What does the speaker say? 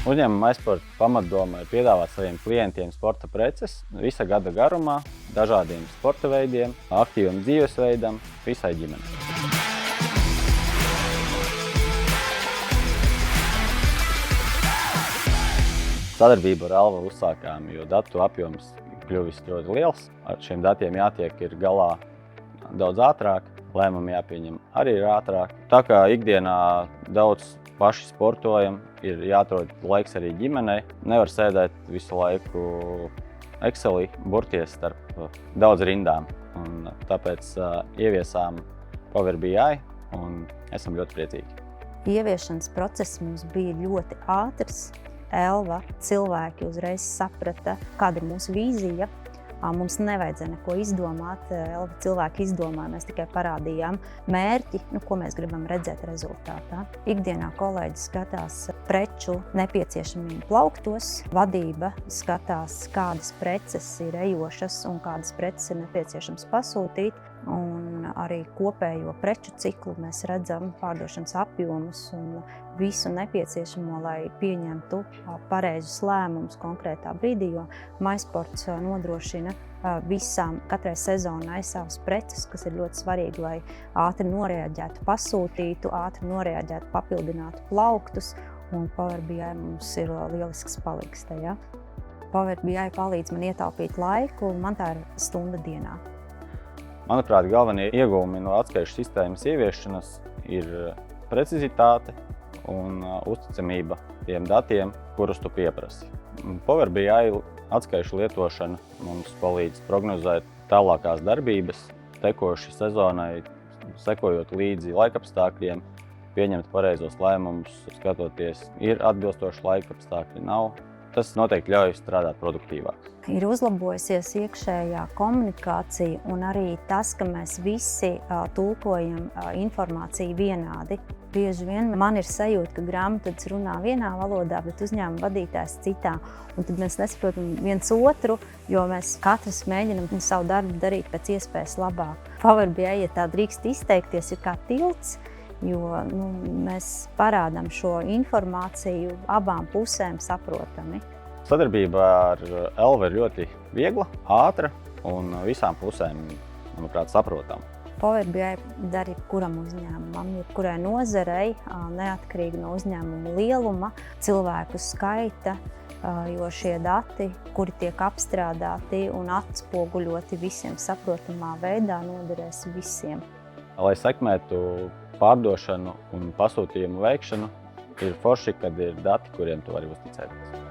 Uzņēmuma MySport pamatdoma ir piedāvāt saviem klientiem sporta preces visa gada garumā, dažādiem sporta veidiem, aktīvam dzīvesveidam, visai ģimenei. Sadarbību ar Elva uzsākām, jo datu apjoms kļuvis ļoti liels. Ar šiem datiem jātiek ir galā daudz ātrāk, lēmumi jāpieņem arī ir ātrāk. Tā kā ikdienā daudz paši sportojam, ir jāatrod laiks arī ģimenei. Nevar sēdēt visu laiku Excelī, burties starp daudz rindām. Un tāpēc ieviesām Power BI un esam ļoti priecīgi. Ieviešanas process mums bija ļoti ātrs. Elva cilvēki uzreiz saprata, kāda ir mūsu vīzija. Mums nevajadzēja neko izdomāt, Elva cilvēki izdomāja, mēs tikai parādījām mērķi, ko mēs gribam redzēt rezultātā. Ikdienā kolēģi skatās preču nepieciešamību plauktos, vadība skatās, kādas preces ir ejošas un kādas preces ir nepieciešams pasūtīt. Un arī kopējo preču ciklu mēs redzam pārdošanas apjomus un visu nepieciešamo, lai pieņemtu pareizus lēmumus konkrētā brīdī, jo MySports nodrošina katrai sezonai savas preces, kas ir ļoti svarīgi, lai ātri noreaģētu, pasūtītu, ātri noreaģētu, papildinātu plauktus, un Power BI mums ir lielisks palīgs tajā. Power BI palīdz man ietaupīt laiku, un man tā ir stunda dienā. Manuprāt, galvenie ieguvumi no atskaišu sistēmas ieviešanas ir precizitāte un uzticamība tiem datiem, kurus tu pieprasi. Power BI atskaišu lietošana mums palīdz prognozēt tālākās darbības, tekoši sezonai, sekojot līdzi laikapstākļiem, pieņemt pareizos lēmumus, skatoties, ir atbilstoši laikapstākļi, nav. Tas noteikti ļauj strādāt produktīvāk. Ir uzlabojusies iekšējā komunikācija un arī tas, ka mēs visi tulkojam informāciju vienādi. Bieži vien man ir sajūta, ka grāmatvedis runā vienā valodā, bet uzņēmuma vadītājs citā. Un tad mēs nesaprotam viens otru, jo mēs katrs mēģinam savu darbu darīt pēc iespējas labāk. Power BI, ja tā drīkst izteikties, ir kā tilts, jo mēs parādām šo informāciju abām pusēm saprotami. Sadarbība ar Elva ir ļoti viegla, ātra un visām pusēm, manuprāt, saprotama. Power BI der jebkuram uzņēmumam, jebkurai nozarei, neatkarīgi no uzņēmuma lieluma, cilvēku skaita, jo šie dati, kuri tiek apstrādāti un atspoguļoti visiem saprotamā veidā, noderēs visiem. Lai sekmētu pārdošanu un pasūtījumu veikšanu, ir forši, kad ir dati, kuriem tu vari uzticēties.